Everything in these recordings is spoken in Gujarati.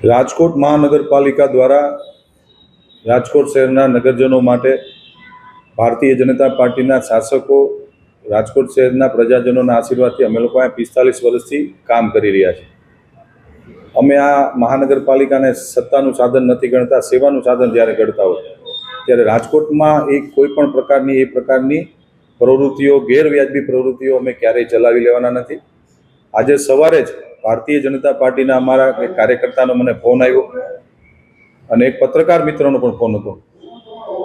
રાજકોટ મહાનગરપાલિકા દ્વારા રાજકોટ શહેરના નગરજનો માટે ભારતીય જનતા પાર્ટીના શાસકો રાજકોટ શહેરના પ્રજાજનોના આશીર્વાદથી અમે લોકો 45 વર્ષથી કામ કરી રહ્યા છીએ। અમે આ મહાનગરપાલિકાને સત્તાનું સાધન નથી ગણતા, સેવાનું સાધન જ્યારે ગણતા હોય ત્યારે રાજકોટમાં કોઈ પણ પ્રકારની પ્રવૃત્તિઓ, ગેરવ્યાજબી પ્રવૃત્તિઓ અમે ક્યારેય ચલાવી લેવાના નથી। આજે સવારે જ ભારતીય જનતા પાર્ટીના અમારા એક કાર્યકર્તાનો મને ફોન આવ્યો અને એક પત્રકાર મિત્રનો પણ ફોન હતો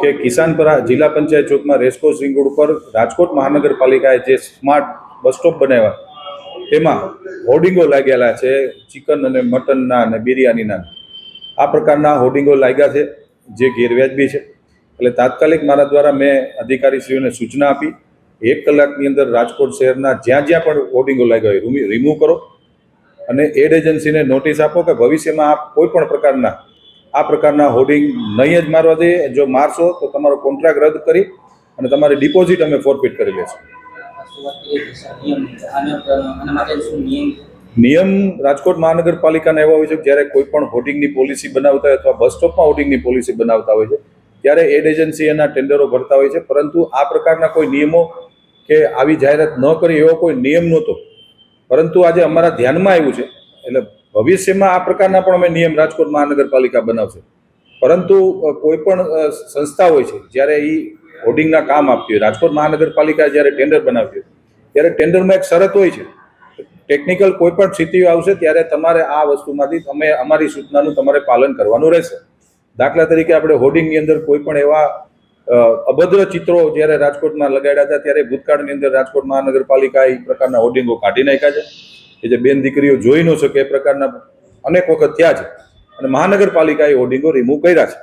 કે કિસાનપરા જિલ્લા પંચાયત ચોકમાં રેસકોર્સ રિંગ રોડ ઉપર રાજકોટ મહાનગરપાલિકાએ જે સ્માર્ટ બસ સ્ટોપ બનાવ્યા તેમાં હોર્ડિંગો લાગેલા છે, ચિકન અને મટનના અને બિરયાનીના। આ પ્રકારના હોર્ડિંગો લાગ્યા છે જે ગેરવ્યાજબી છે। એટલે તાત્કાલિક મારા દ્વારા મેં અધિકારીશ્રીઓને સૂચના આપી, 1 કલાકની અંદર રાજકોટ શહેરના જ્યાં પણ હોર્ડિંગો લાગ્યા હોય રિમૂવ કરો અને એડ એજન્સીને નોટિસ આપો કે ભવિષ્યમાં આપ કોઈ પણ પ્રકારના હોર્ડિંગ નહીં જ મારવા દઈએ। જો મારશો તો તમારો કોન્ટ્રાક્ટ રદ કરી અને તમારી ડિપોઝિટ અમે ફોરફિટ કરી લેશું। નિયમ રાજકોટ મહાનગરપાલિકાના એવા હોય છે કે જ્યારે કોઈ પણ હોર્ડિંગની પોલિસી બનાવતા હોય અથવા બસ સ્ટોપમાં હોર્ડિંગની પોલિસી બનાવતા હોય છે ત્યારે એડ એજન્સી એના ટેન્ડરો ભરતા હોય છે, પરંતુ આ પ્રકારના કોઈ નિયમો કે આવી જાહેરાત ન કરી એવો કોઈ નિયમ નહોતો, પરંતુ આજે અમારા ધ્યાનમાં આવ્યું છે। એટલે ભવિષ્યમાં આ પ્રકારના પણ અમે નિયમ રાજકોટ મહાનગરપાલિકા બનાવશે। પરંતુ કોઈ પણ સંસ્થા હોય છે જ્યારે એ હોર્ડિંગના કામ આપતી હોય, રાજકોટ મહાનગરપાલિકા જ્યારે ટેન્ડર બનાવતી હોય ત્યારે ટેન્ડરમાં એક શરત હોય છે, ટેકનિકલ કોઈ પણ સ્થિતિઓ આવશે ત્યારે તમારે આ વસ્તુમાંથી અમારી સૂચનાનું તમારે પાલન કરવાનું રહેશે। દાખલા તરીકે આપણે હોર્ડિંગની અંદર કોઈ પણ એવા અભદ્ર ચિત્રો જ્યારે રાજકોટમાં લગાડ્યા હતા ત્યારે ભૂતકાળની અંદર રાજકોટ મહાનગરપાલિકા એ પ્રકારના હોર્ડિંગો કાઢી નાખ્યા છે કે જે બેન દીકરીઓ જોઈ ન શકે એ પ્રકારના અનેક વખત થયા છે અને મહાનગરપાલિકાએ હોર્ડિંગો રિમૂવ કર્યા છે।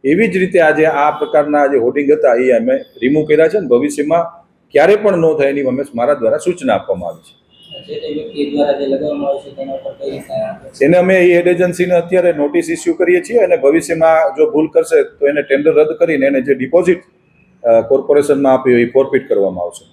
એવી જ રીતે આજે આ પ્રકારના જે હોર્ડિંગ હતા એ અમે રિમૂવ કર્યા છે અને ભવિષ્યમાં ક્યારે પણ ન થાય એની અમે મારા દ્વારા સૂચના આપવામાં આવી છે। એને અમે એડ એજન્સીને અત્યારે નોટિસ ઇસ્યુ કરીએ છીએ અને ભવિષ્યમાં જો ભૂલ કરશે તો એને ટેન્ડર રદ કરીને એને જે ડિપોઝિટ કોર્પોરેશનમાં આપી હોય એ ફોરફિટ કરવામાં આવશે।